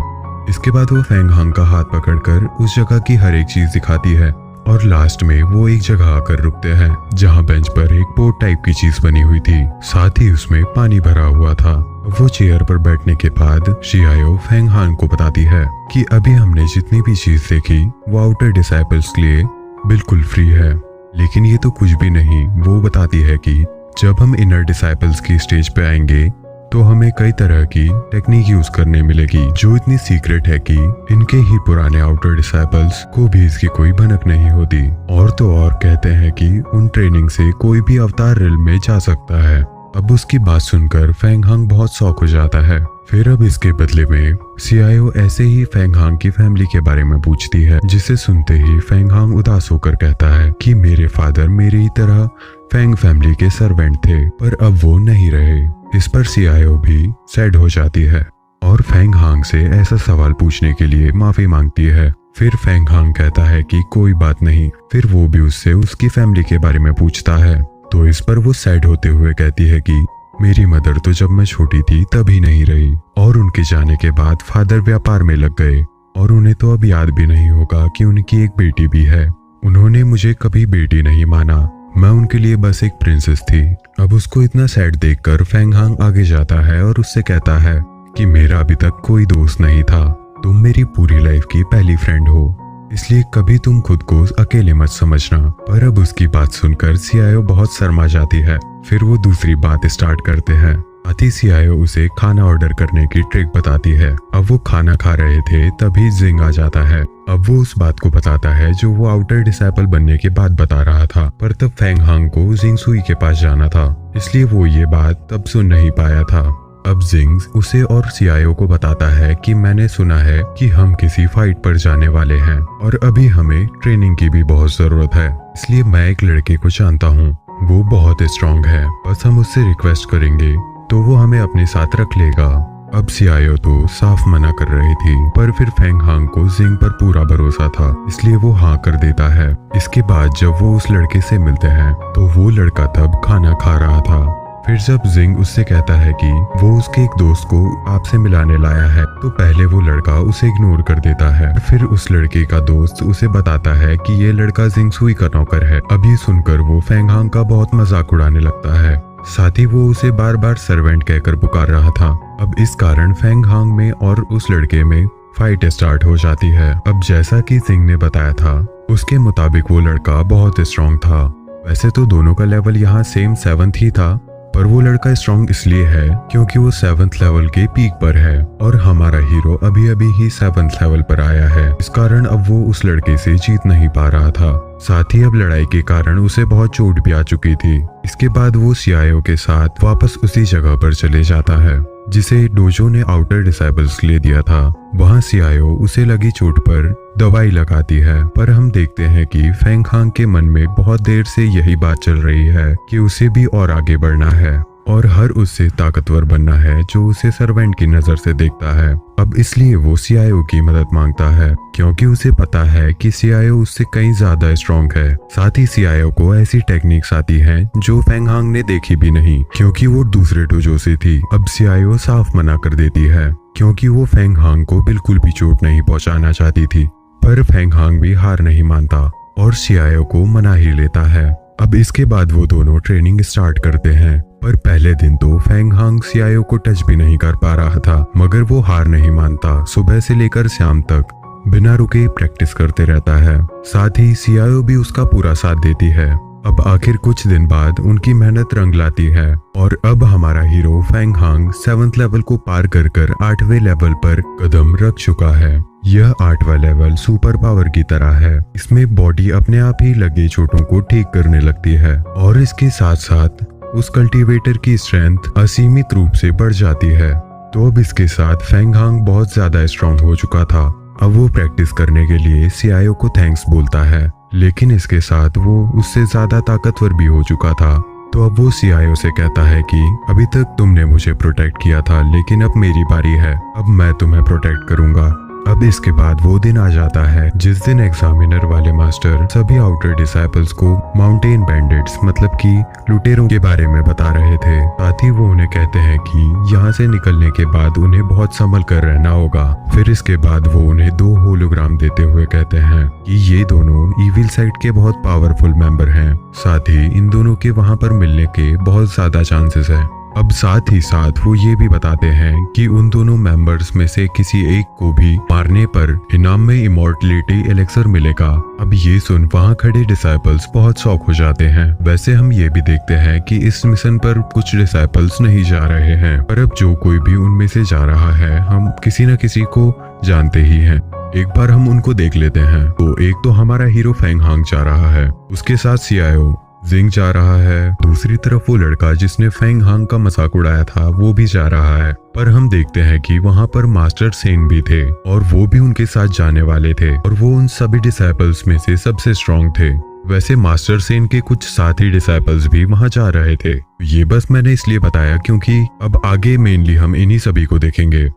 इसके बाद वो फेंग हान का हाथ पकड़कर उस जगह की हर एक चीज दिखाती है और लास्ट में वो एक जगह आकर रुकते हैं जहाँ बेंच पर एक पोट टाइप की चीज बनी हुई थी, साथ ही उसमें पानी भरा हुआ था। वो चेयर पर बैठने के बाद सियाओ फेंग हान को बताती है कि अभी हमने जितनी भी चीज देखी वो आउटर डिसाइपल्स के लिए बिल्कुल फ्री है, लेकिन ये तो कुछ भी नहीं। वो बताती है कि जब हम इनर डिसाइपल्स की स्टेज पे आएंगे तो हमें कई तरह की टेक्निक यूज करने मिलेगी जो इतनी सीक्रेट है कि इनके ही पुराने आउटर डिसाइपल्स को भी इसकी कोई भनक नहीं होती। और तो और कहते हैं कि उन ट्रेनिंग से कोई भी अवतार रिल्म में जा सकता है। अब उसकी बात सुनकर फेंग हांग बहुत शौक हो जाता है। फिर अब इसके बदले में सियाओ ऐसे ही फेंग हांग की फैमिली के बारे में पूछती है, जिसे सुनते ही फेंग हांग उदास होकर कहता है कि मेरे फादर मेरी ही तरह फेंग फैमिली के सर्वेंट थे, पर अब वो नहीं रहे। इस पर सियाओ भी सैड हो जाती है। और फेंग हांग से ऐसा सवाल पूछने के लिए माफी मांगती है। फिर फेंग हांग कहता है कि कोई बात नहीं। फिर वो भी उससे उसकी फैमिली के बारे में पूछता है। तो इस पर वो सैड होते हुए कहती है कि मेरी मदर तो जब मैं छोटी थी तभी नहीं रही, और उनके जाने के बाद फादर व्यापार में लग गए, और उन्हें तो अब याद भी नहीं होगा कि उनकी एक बेटी भी है। उन्होंने मुझे कभी बेटी नहीं माना, मैं उनके लिए बस एक प्रिंसेस थी। अब उसको इतना सैड देखकर फेंग हांग आगे जाता है और उससे कहता है कि मेरा अभी तक कोई दोस्त नहीं था, तुम मेरी पूरी लाइफ की पहली फ्रेंड हो, इसलिए कभी तुम खुद को अकेले मत समझना। पर अब उसकी बात सुनकर सियायो बहुत शर्मा जाती है। फिर वो दूसरी बात स्टार्ट करते हैं। आती सियायो उसे खाना ऑर्डर करने की ट्रिक बताती है। अब वो खाना खा रहे थे तभी जिंग आ जाता है। अब वो उस बात को बताता है जो वो आउटर डिसाइपल बनने के बाद बता रहा था, पर तब फेंग हांग को जिंग सुई के पास जाना था, इसलिए वो ये बात तब सुन नहीं पाया था। अब जिंग उसे और सियायो को बताता है कि मैंने सुना है कि हम किसी फाइट पर जाने वाले हैं और अभी हमें ट्रेनिंग की भी बहुत जरूरत है, इसलिए मैं एक लड़के को जानता हूँ, वो बहुत स्ट्रांग है, बस हम उससे रिक्वेस्ट करेंगे तो वो हमें अपने साथ रख लेगा। अब सियायो तो साफ मना कर रही थी, पर फिर फेंग हांग को जिंग पर पूरा भरोसा था, इसलिए वो हाँ कर देता है। इसके बाद जब वो उस लड़के से मिलते हैं तो वो लड़का तब खाना खा रहा था। फिर जब जिंग उससे कहता है कि वो उसके एक दोस्त को आपसे मिलाने लाया है, तो पहले वो लड़का उसे इग्नोर कर देता है। फिर उस लड़के का दोस्त उसे बताता है कि ये लड़का जिंग सुई का नौकर है। अब ये सुनकर वो फेंग हांग का बहुत मजाक उड़ाने लगता है, साथ ही वो उसे बार बार सर्वेंट कहकर पुकार रहा था। अब इस कारण फेंग हांग में और उस लड़के में फाइट स्टार्ट हो जाती है। अब जैसा कि जिंग ने बताया था उसके मुताबिक वो लड़का बहुत स्ट्रांग था। वैसे तो दोनों का लेवल यहाँ सेम 7th ही था, पर वो लड़का स्ट्रांग इसलिए है क्योंकि वो 7th लेवल के पीक पर है और हमारा हीरो अभी अभी ही 7th लेवल पर आया है। इस कारण अब वो उस लड़के से जीत नहीं पा रहा था। साथ ही अब लड़ाई के कारण उसे बहुत चोट भी आ चुकी थी। इसके बाद वो सियायो के साथ वापस उसी जगह पर चले जाता है जिसे डोजो ने आउटर डिसाइबल्स ले दिया था। वहाँ सियायो उसे लगी चोट पर दवाई लगाती है, पर हम देखते हैं कि फेंग हांग के मन में बहुत देर से यही बात चल रही है कि उसे भी और आगे बढ़ना है और हर उससे ताकतवर बनना है जो उसे सर्वेंट की नजर से देखता है। अब इसलिए वो सियायो की मदद मांगता है क्योंकि उसे पता है कि सियायो उससे कहीं ज्यादा स्ट्रांग है। साथ ही सियायो को ऐसी टेक्निक्स आती हैं जो फेंग हांग ने देखी भी नहीं क्योंकि वो दूसरे डोजो से थी। अब सियायो साफ मना कर देती है क्योंकि वो फेंग हांग को बिल्कुल भी चोट नहीं पहुंचाना चाहती थी, पर फेंग हांग भी हार नहीं मानता और सियायो को मना ही लेता है। अब इसके बाद वो दोनों ट्रेनिंग स्टार्ट करते हैं, पर पहले दिन तो फेंग हांग सियायो को टच भी नहीं कर पा रहा था, मगर वो हार नहीं मानता। सुबह से लेकर शाम तक बिना रुके प्रैक्टिस करते रहता है। साथ ही सियायो भी उसका पूरा साथ देती है। अब आखिर कुछ दिन बाद उनकी मेहनत रंग लाती है और अब हमारा hero Feng Hong 7th level को पार कर 8वें लेवल पर कदम रख चुका है। यह 8वां लेवल सुपर पावर की तरह है। इसमें बॉडी अपने आप ही लगे चोटों को ठीक करने लगती है और इसके साथ साथ उस कल्टीवेटर की स्ट्रेंथ असीमित रूप से बढ़ जाती है। तो अब इसके साथ फेंग हांग बहुत ज्यादा स्ट्रांग हो चुका था। अब वो प्रैक्टिस करने के लिए सियायो को थैंक्स बोलता है, लेकिन इसके साथ वो उससे ज्यादा ताकतवर भी हो चुका था। तो अब वो सियायो से कहता है कि अभी तक तुमने मुझे प्रोटेक्ट किया था, लेकिन अब मेरी बारी है, अब मैं तुम्हें प्रोटेक्ट करूंगा। अब इसके बाद वो दिन आ जाता है जिस दिन एग्जामिनर वाले मास्टर सभी आउटर डिसाइपल्स को माउंटेन बैंडिट्स मतलब कि लुटेरों के बारे में बता रहे थे। साथ ही वो उन्हें कहते हैं कि यहाँ से निकलने के बाद उन्हें बहुत संभल कर रहना होगा। फिर इसके बाद वो उन्हें 2 होलोग्राम देते हुए कहते हैं कि ये दोनों इविल साइड के बहुत पावरफुल मेंबर हैं। साथ ही इन दोनों के वहाँ पर मिलने के बहुत ज्यादा चांसेस है। अब साथ ही साथ वो ये भी बताते हैं कि उन दोनों मेंबर्स में से किसी एक को भी मारने पर इनाम में इमॉर्टलिटी एलेक्सर मिलेगा। अब ये सुन वहाँ खड़े डिसाइपल्स बहुत शॉक हो जाते हैं। वैसे हम ये भी देखते हैं कि इस मिशन पर कुछ डिसाइपल्स नहीं जा रहे हैं, पर अब जो कोई भी उनमें से जा रहा है हम किसी न किसी को जानते ही हैं। एक बार हम उनको देख लेते हैं। तो एक तो हमारा हीरो फेंग हांग जा रहा है, उसके साथ सियायो, जिंग जा रहा है। दूसरी तरफ वो लड़का जिसने फेंग हांग का मजाक उड़ाया था वो भी जा रहा है। पर हम देखते हैं कि वहाँ पर मास्टर सेन भी थे और वो भी उनके साथ जाने वाले थे और वो उन सभी डिसाइपल्स में से सबसे स्ट्रांग थे। वैसे मास्टर सेन के कुछ साथी डिसाइपल्स भी वहाँ जा रहे थे। ये बस मैंने इसलिए बताया क्योंकि अब आगे मेनली हम इन्हीं सभी को देखेंगे।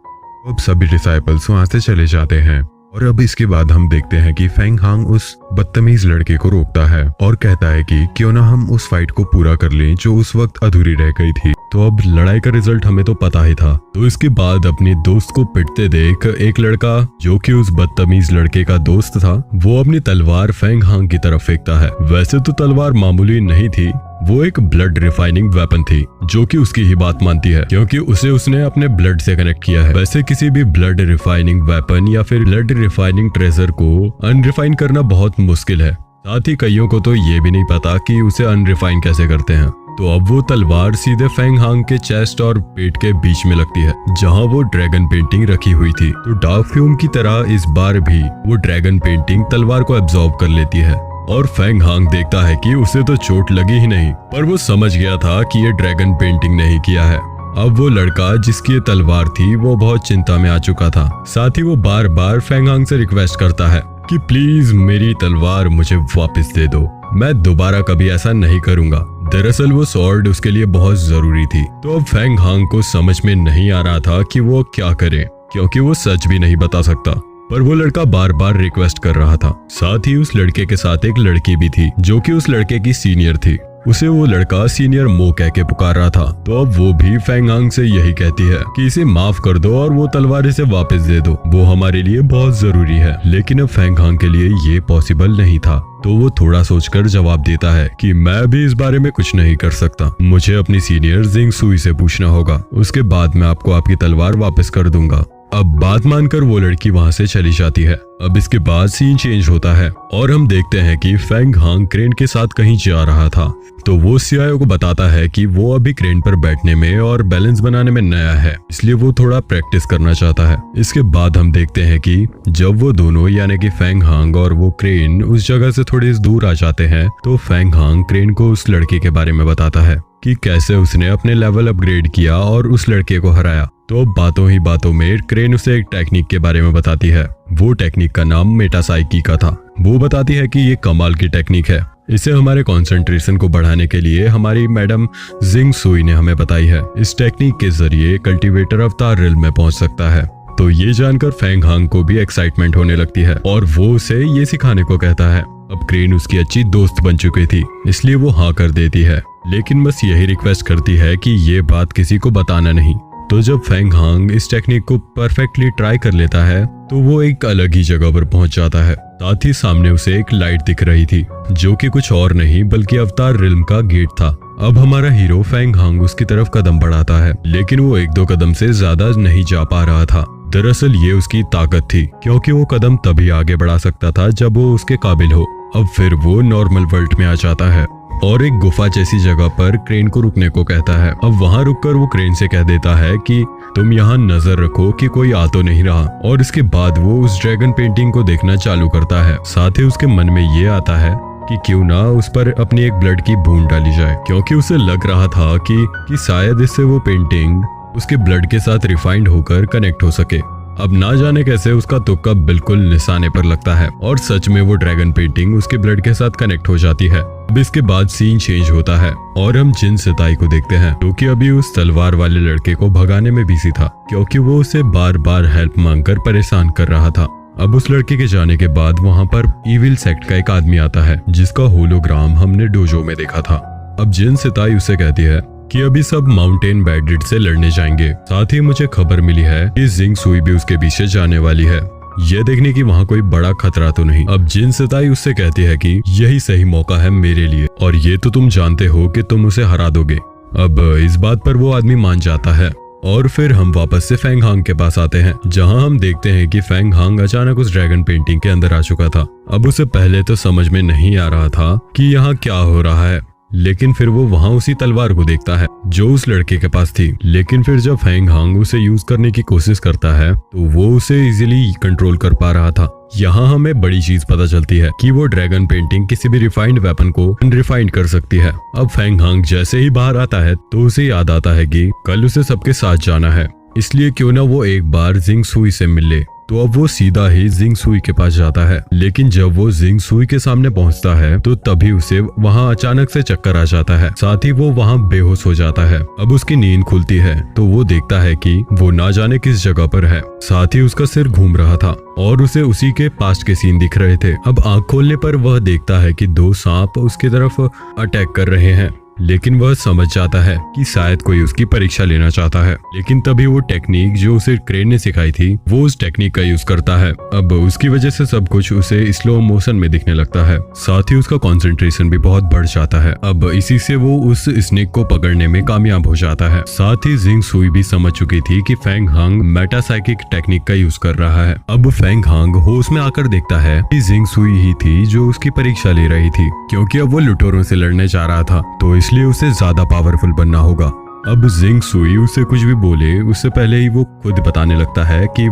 अब सभी डिसाइपल्स वहां से चले जाते हैं और अब इसके बाद हम देखते हैं कि फेंग हांग उस बदतमीज लड़के को रोकता है और कहता है कि क्यों ना हम उस फाइट को पूरा कर लें जो उस वक्त अधूरी रह गई थी। तो अब लड़ाई का रिजल्ट हमें तो पता ही था। तो इसके बाद अपने दोस्त को पिटते देख एक लड़का जो कि उस बदतमीज लड़के का दोस्त था, वो अपनी तलवार फेंग हांग की तरफ फेंकता है। वैसे तो तलवार मामूली नहीं थी, वो एक ब्लड रिफाइनिंग वेपन थी जो कि उसकी ही बात मानती है क्योंकि उसने अपने ब्लड से कनेक्ट किया है। वैसे किसी भी ब्लड रिफाइनिंग वेपन या फिर ब्लड रिफाइनिंग ट्रेजर को अनरिफाइन करना बहुत मुश्किल है। साथ ही कईयों को तो ये भी नहीं पता कि उसे अनरिफाइन कैसे करते हैं। तो अब वो तलवार सीधे फेंग हांग के चेस्ट और पेट के बीच में लगती है जहां वो ड्रैगन पेंटिंग रखी हुई थी। तो डार्क फ्यूम की तरह इस बार भी वो ड्रैगन पेंटिंग तलवार को एब्जॉर्ब कर लेती है और फेंग हांग देखता है कि उसे तो चोट लगी ही नहीं, पर वो समझ गया था कि ये ड्रैगन पेंटिंग नहीं किया है। अब वो लड़का जिसकी ये तलवार थी वो बहुत चिंता में आ चुका था। साथ ही वो बार बार फेंग हांग से रिक्वेस्ट करता है कि प्लीज मेरी तलवार मुझे वापस दे दो, मैं दोबारा कभी ऐसा नहीं करूंगा। दरअसल वो स्वॉर्ड उसके लिए बहुत जरूरी थी। तो अब फेंग हांग को समझ में नहीं आ रहा था कि वो क्या करे क्योंकि वो सच भी नहीं बता सकता, पर वो लड़का बार बार रिक्वेस्ट कर रहा था। साथ ही उस लड़के के साथ एक लड़की भी थी जो कि उस लड़के की सीनियर थी। उसे वो लड़का सीनियर मो कह के पुकार रहा था। तो अब वो भी फेंग हांग से यही कहती है कि इसे माफ कर दो और वो तलवार इसे वापस दे दो, वो हमारे लिए बहुत जरूरी है। लेकिन अब फेंग हांग के लिए ये पॉसिबल नहीं था। तो वो थोड़ा सोचकर जवाब देता है कि मैं भी इस बारे में कुछ नहीं कर सकता, मुझे अपनी सीनियर जिंग सुई से पूछना होगा, उसके बाद मैं आपको आपकी तलवार वापस कर दूंगा। अब बात मानकर वो लड़की वहां से चली जाती है। अब इसके बाद सीन चेंज होता है और हम देखते हैं कि फेंग हांग क्रेन के साथ कहीं जा रहा था। तो वो सीआईओ को बताता है कि वो अभी क्रेन पर बैठने में और बैलेंस बनाने में नया है, इसलिए वो थोड़ा प्रैक्टिस करना चाहता है। इसके बाद हम देखते हैं कि जब वो दोनों यानी कि फेंग हांग और वो क्रेन उस जगह से थोड़ी दूर आ जाते हैं, तो फेंग हांग क्रेन को उस लड़के के बारे में बताता है कि कैसे उसने अपने लेवल अपग्रेड किया और उस लड़के को हराया। तो बातों ही बातों में क्रेन उसे एक टेक्निक के बारे में बताती है। वो टेक्निक का नाम मेटासाइकी का था। वो बताती है कि ये कमाल की टेक्निक है, इसे हमारे कंसंट्रेशन को बढ़ाने के लिए हमारी मैडम जिंग सुई ने हमें बताई है। इस टेक्निक के जरिए कल्टीवेटर अवतार रिल में पहुंच सकता है। तो ये जानकर फेंग हांग को भी एक्साइटमेंट होने लगती है और वो उसे ये सिखाने को कहता है। अब क्रेन उसकी अच्छी दोस्त बन चुकी थी, इसलिए वो हाँ कर देती है, लेकिन बस यही रिक्वेस्ट करती है कि ये बात किसी को बताना नहीं। तो जब फेंग हांग इस टेक्निक को परफेक्टली ट्राई कर लेता है तो वो एक अलग ही जगह पर पहुंच जाता है। साथ ही सामने उसे एक लाइट दिख रही थी जो कि कुछ और नहीं बल्कि अवतार रिल्म का गेट था। अब हमारा हीरो फेंग हांग उसकी तरफ कदम बढ़ाता है, लेकिन वो एक दो कदम से ज्यादा नहीं जा पा रहा था। दरअसल ये उसकी ताकत थी क्योंकि वो कदम तभी आगे बढ़ा सकता था जब वो उसके काबिल हो। अब फिर वो नॉर्मल वर्ल्ड में आ जाता है और एक गुफा जैसी जगह पर क्रेन को रुकने को कहता है। अब वहां रुककर वो क्रेन से कह देता है कि तुम यहाँ नजर रखो कि कोई आ तो नहीं रहा, और इसके बाद वो उस ड्रैगन पेंटिंग को देखना चालू करता है। साथ ही उसके मन में ये आता है कि क्यों ना उस पर अपनी एक ब्लड की बूंद डाली जाए, क्योंकि उसे लग रहा था कि शायद इससे वो पेंटिंग उसके ब्लड के साथ रिफाइंड होकर कनेक्ट हो सके। अब ना जाने कैसे उसका तुक्का बिल्कुल निशाने पर लगता है और सच में वो ड्रैगन पेंटिंग उसके ब्लड के साथ कनेक्ट हो जाती है। अब इसके बाद सीन चेंज होता है और हम जिन सिताई को देखते हैं जो कि अभी उस तलवार वाले लड़के को भगाने में बिजी था, क्योंकि वो उसे बार बार हेल्प मांगकर परेशान कर रहा था। अब उस लड़के के जाने के बाद वहाँ पर इविल सेक्ट का एक आदमी आता है जिसका होलोग्राम हमने डोजो में देखा था। अब जिन सिताई उसे कहती है कि अभी सब माउंटेन बैडरिड से लड़ने जाएंगे। साथ ही मुझे खबर मिली है कि जिंग सुई भी उसके पीछे जाने वाली है, यह देखने की वहाँ कोई बड़ा खतरा तो नहीं। अब जिन सिताई उससे कहती है कि यही सही मौका है मेरे लिए, और ये तो तुम जानते हो कि तुम उसे हरा दोगे। अब इस बात पर वो आदमी मान जाता है और फिर हम वापस से फेंग हांग के पास आते हैं, जहां हम देखते हैं कि फेंग हांग अचानक उस ड्रैगन पेंटिंग के अंदर आ चुका था। अब उसे पहले तो समझ में नहीं आ रहा था कि यहाँ क्या हो रहा है, लेकिन फिर वो वहां उसी तलवार को देखता है जो उस लड़के के पास थी। लेकिन फिर जब फेंग हांग उसे यूज करने की कोशिश करता है तो वो उसे इजीली कंट्रोल कर पा रहा था। यहाँ हमें बड़ी चीज पता चलती है कि वो ड्रैगन पेंटिंग किसी भी रिफाइंड वेपन को अनरिफाइंड कर सकती है। अब फेंग हांग जैसे ही बाहर आता है तो उसे याद आता है कि कल उसे सबके साथ जाना है इसलिए क्यों ना वो एक बार जिंग सुई से मिल ले। तो अब वो सीधा ही जिंग सुई के पास जाता है, लेकिन जब वो जिंग सुई के सामने पहुंचता है तो तभी उसे वहां अचानक से चक्कर आ जाता है, साथ ही वो वहां बेहोश हो जाता है। अब उसकी नींद खुलती है तो वो देखता है कि वो ना जाने किस जगह पर है, साथ ही उसका सिर घूम रहा था और उसे उसी के पास्ट के सीन दिख रहे थे। अब आंख खोलने पर वह देखता है कि 2 सांप उसकी तरफ अटैक कर रहे हैं, लेकिन वह समझ जाता है कि शायद कोई उसकी परीक्षा लेना चाहता है। लेकिन तभी वो टेक्निक जो उसे क्रेन ने सिखाई थी वो उस टेक्निक का यूज करता है। अब उसकी वजह से सब कुछ उसे स्लो मोशन में दिखने लगता है, साथ ही उसका कंसंट्रेशन भी बहुत बढ़ जाता है। अब इसी से वो उस स्नेक को पकड़ने में कामयाब हो जाता है। साथ ही जिंग सुई भी समझ चुकी थी कि फेंग हांग मेटासाइकिक टेक्निक का यूज कर रहा है। अब फेंग हांग होश में आकर देखता है कि जिंग सुई ही थी जो उसकी परीक्षा ले रही थी, क्योंकि अब वो लुटेरों से लड़ने जा रहा था तो इसलिए उसे ज्यादा पावरफुल बनना होगा। अब जिंग सुई उसे कुछ भी बोले उससे पहले ही वो खुद बताने लगता है कि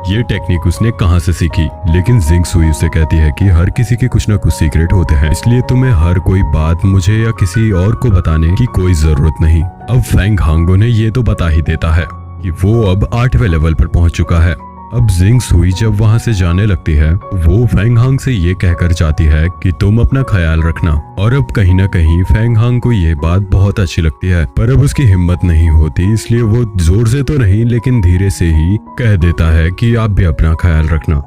ये टेक्निक उसने कहां से सीखी। लेकिन जिंग सुई उसे कहती है कि हर किसी के कुछ ना कुछ सीक्रेट होते हैं, इसलिए तुम्हें हर कोई बात मुझे या किसी और को बताने की कोई जरूरत नहीं। अब फेंग हांग ने ये तो बता ही देता है कि वो अब 8वें लेवल पर पहुंच चुका है। अब जिंग सुई जब वहां से जाने लगती है वो फेंग हांग से ये कहकर जाती है कि तुम अपना ख्याल रखना। और अब कहीं ना कहीं फेंग हांग को ये बात बहुत अच्छी लगती है, पर अब उसकी हिम्मत नहीं होती, इसलिए वो जोर से तो नहीं लेकिन धीरे से ही कह देता है कि आप भी अपना ख्याल रखना।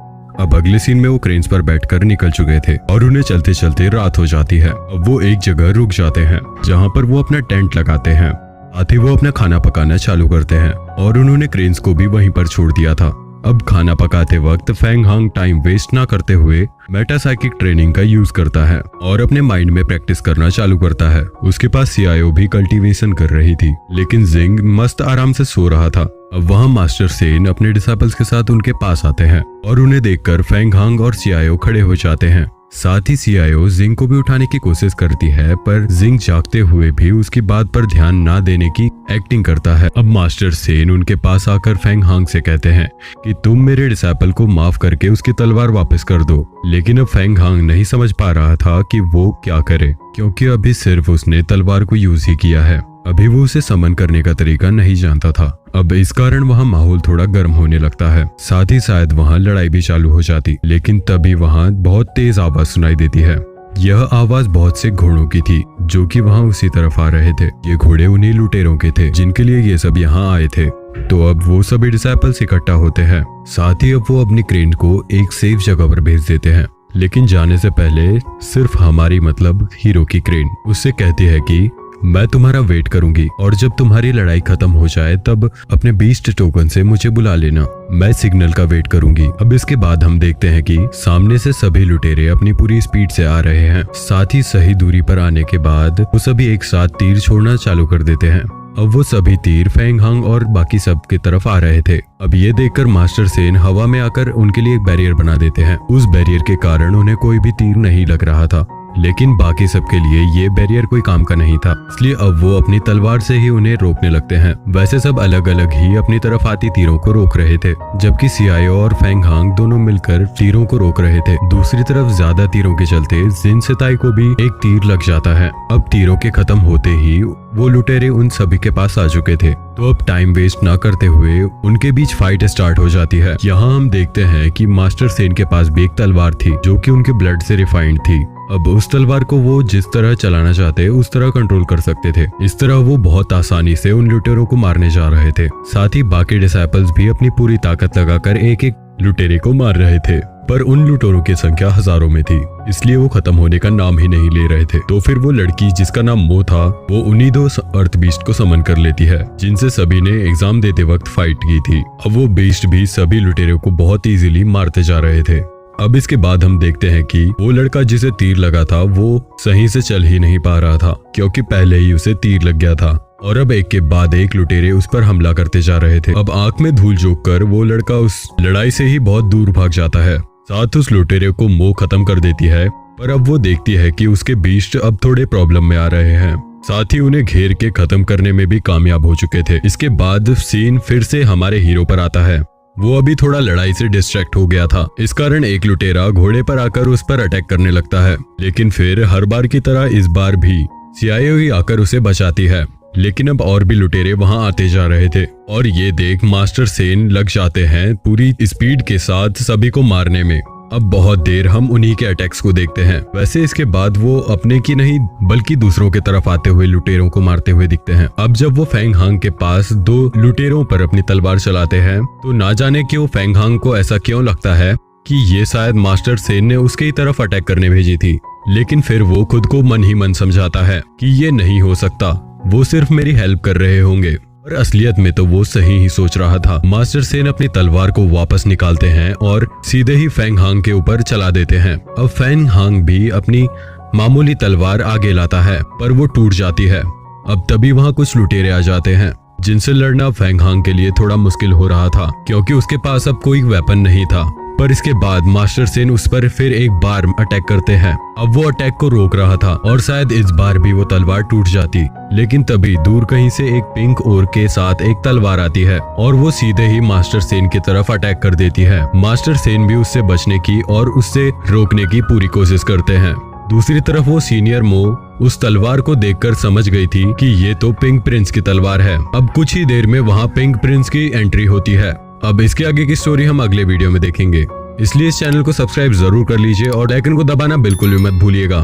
अब अगले सीन में वो क्रेन्स पर बैठकर निकल चुके थे और उन्हें चलते चलते रात हो जाती है। अब वो एक जगह रुक जाते हैं जहाँ पर वो अपना टेंट लगाते हैं, साथ ही वो अपना खाना पकाना चालू करते हैं और उन्होंने क्रेन्स को भी वहीं पर छोड़ दिया था। अब खाना पकाते वक्त फेंग हांग टाइम वेस्ट ना करते हुए मेटासाइकिक ट्रेनिंग का यूज करता है और अपने माइंड में प्रैक्टिस करना चालू करता है। उसके पास सीआईओ भी कल्टीवेशन कर रही थी, लेकिन जिंग मस्त आराम से सो रहा था। अब वहाँ मास्टर सेन अपने डिसाइपल्स के साथ उनके पास आते हैं और उन्हें देखकर फेंग हांग और सीआईओ खड़े हो जाते हैं। साथ ही सीआईओ जिंग को भी उठाने की कोशिश करती है, पर जिंग जागते हुए भी उसकी बात पर ध्यान ना देने की एक्टिंग करता है। अब मास्टर सेन उनके पास आकर फेंग हांग से कहते हैं कि तुम मेरे डिसाइपल को माफ करके उसकी तलवार वापस कर दो। लेकिन अब फेंग हांग नहीं समझ पा रहा था कि वो क्या करे, क्योंकि अभी सिर्फ उसने तलवार को यूज ही किया है, अभी वो उसे समन करने का तरीका नहीं जानता था। अब इस कारण वहाँ माहौल थोड़ा गर्म होने लगता है, साथ ही शायद वहाँ लड़ाई भी चालू हो जाती। लेकिन तभी वहाँ बहुत तेज आवाज सुनाई देती है। यह आवाज बहुत से घोड़ों की थी जो कि वहाँ उसी तरफ आ रहे थे। ये घोड़े उन्हीं लुटेरों के थे जिनके लिए ये सब यहाँ आए थे। तो अब वो सभी डिसाइपल्स इकट्ठा होते हैं, साथ ही अब वो अपनी क्रेन को एक सेफ जगह पर भेज देते हैं। लेकिन जाने से पहले सिर्फ हमारी मतलब हीरो की क्रेन उससे कहती है कि मैं तुम्हारा वेट करूंगी और जब तुम्हारी लड़ाई खत्म हो जाए तब अपने बीस्ट टोकन से मुझे बुला लेना, मैं सिग्नल का वेट करूंगी। अब इसके बाद हम देखते हैं कि सामने से सभी लुटेरे अपनी पूरी स्पीड से आ रहे हैं, साथ ही सही दूरी पर आने के बाद वो सभी एक साथ तीर छोड़ना चालू कर देते हैं। अब वो सभी तीर फेंग हांग और बाकी सब की तरफ आ रहे थे। अब ये देखकर मास्टर सेन हवा में आकर उनके लिए एक बैरियर बना देते हैं। उस बैरियर के कारण उन्हें कोई भी तीर नहीं लग रहा था, लेकिन बाकी सबके लिए ये बैरियर कोई काम का नहीं था, इसलिए अब वो अपनी तलवार से ही उन्हें रोकने लगते हैं। वैसे सब अलग अलग ही अपनी तरफ आती तीरों को रोक रहे थे, जबकि सीआईओ और फेंग हांग दोनों मिलकर तीरों को रोक रहे थे। दूसरी तरफ ज्यादा तीरों के चलते जिन सिताई को भी एक तीर लग जाता है। अब तीरों के खत्म होते ही वो लुटेरे उन सभी के पास आ चुके थे, तो अब टाइम वेस्ट ना करते हुए उनके बीच फाइट स्टार्ट हो जाती है। यहाँ हम देखते हैं कि मास्टर सेन के पास भी एक तलवार थी जो कि उनके ब्लड से रिफाइंड थी। अब उस तलवार को वो जिस तरह चलाना चाहते उस तरह कंट्रोल कर सकते थे। इस तरह वो बहुत आसानी से उन लुटेरों को मारने जा रहे थे। साथ ही बाकी डिसाइपल्स भी अपनी पूरी ताकत लगाकर एक एक लुटेरे को मार रहे थे, पर उन लुटेरों की संख्या हजारों में थी, इसलिए वो खत्म होने का नाम ही नहीं ले रहे थे। तो फिर वो लड़की जिसका नाम मो था वो उन्हीं 2 अर्थ बीस्ट को समन कर लेती है जिनसे सभी ने एग्जाम देते वक्त फाइट की थी। अब वो बीस्ट भी सभी लुटेरों को बहुत इजीली मारते जा रहे थे। अब इसके बाद हम देखते हैं कि वो लड़का जिसे तीर लगा था वो सही से चल ही नहीं पा रहा था, क्योंकि पहले ही उसे तीर लग गया था और अब एक के बाद एक लुटेरे उस पर हमला करते जा रहे थे। अब आंख में धूल झोंक कर वो लड़का उस लड़ाई से ही बहुत दूर भाग जाता है। साथ उस लुटेरे को मोह खत्म कर देती है, पर अब वो देखती है कि उसके बीस्ट अब थोड़े प्रॉब्लम में आ रहे हैं, साथ ही उन्हें घेर के खत्म करने में भी कामयाब हो चुके थे। इसके बाद सीन फिर से हमारे हीरो पर आता है। वो अभी थोड़ा लड़ाई से डिस्ट्रैक्ट हो गया था, इस कारण एक लुटेरा घोड़े पर आकर उस पर अटैक करने लगता है। लेकिन फिर हर बार की तरह इस बार भी सीआईओ ही आकर उसे बचाती है। लेकिन अब और भी लुटेरे वहां आते जा रहे थे और ये देख मास्टर सेन लग जाते हैं पूरी स्पीड के साथ सभी को मारने में। अब बहुत देर हम उन्हीं के अटैक्स को देखते हैं। वैसे इसके बाद वो अपने की नहीं बल्कि दूसरों की तरफ आते हुए लुटेरों को मारते हुए दिखते हैं। अब जब वो फेंग हांग के पास 2 लुटेरों पर अपनी तलवार चलाते हैं तो ना जाने क्यों फेंग हांग को ऐसा क्यों लगता है कि ये शायद मास्टर सेन ने उसके ही तरफ अटैक करने भेजी थी। लेकिन फिर वो खुद को मन ही मन समझाता है कि ये नहीं हो सकता, वो सिर्फ मेरी हेल्प कर रहे होंगे। और असलियत में तो वो सही ही सोच रहा था। मास्टर सेन अपनी तलवार को वापस निकालते हैं और सीधे ही फेंग हांग के ऊपर चला देते हैं। अब फेंग हांग भी अपनी मामूली तलवार आगे लाता है पर वो टूट जाती है। अब तभी वहां कुछ लुटेरे आ जाते हैं जिनसे लड़ना फेंग हांग के लिए थोड़ा मुश्किल हो रहा था क्योंकि उसके पास अब कोई वेपन नहीं था। पर इसके बाद मास्टर सेन उस पर फिर एक बार अटैक करते हैं। अब वो अटैक को रोक रहा था और शायद इस बार भी वो तलवार टूट जाती, लेकिन तभी दूर कहीं से एक पिंक ओर के साथ एक तलवार आती है और वो सीधे ही मास्टर सेन की तरफ अटैक कर देती है। मास्टर सेन भी उससे बचने की और उससे रोकने की पूरी कोशिश करते हैं। दूसरी तरफ वो सीनियर मो उस तलवार को देखकर समझ गई थी कि ये तो पिंक प्रिंस की तलवार है। अब कुछ ही देर में वहाँ पिंक प्रिंस की एंट्री होती है। अब इसके आगे की स्टोरी हम अगले वीडियो में देखेंगे, इसलिए इस चैनल को सब्सक्राइब जरूर कर लीजिए और आइकन को दबाना बिल्कुल भी मत भूलिएगा।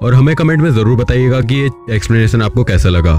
और हमें कमेंट में जरूर बताइएगा कि ये एक्सप्लेनेशन आपको कैसा लगा।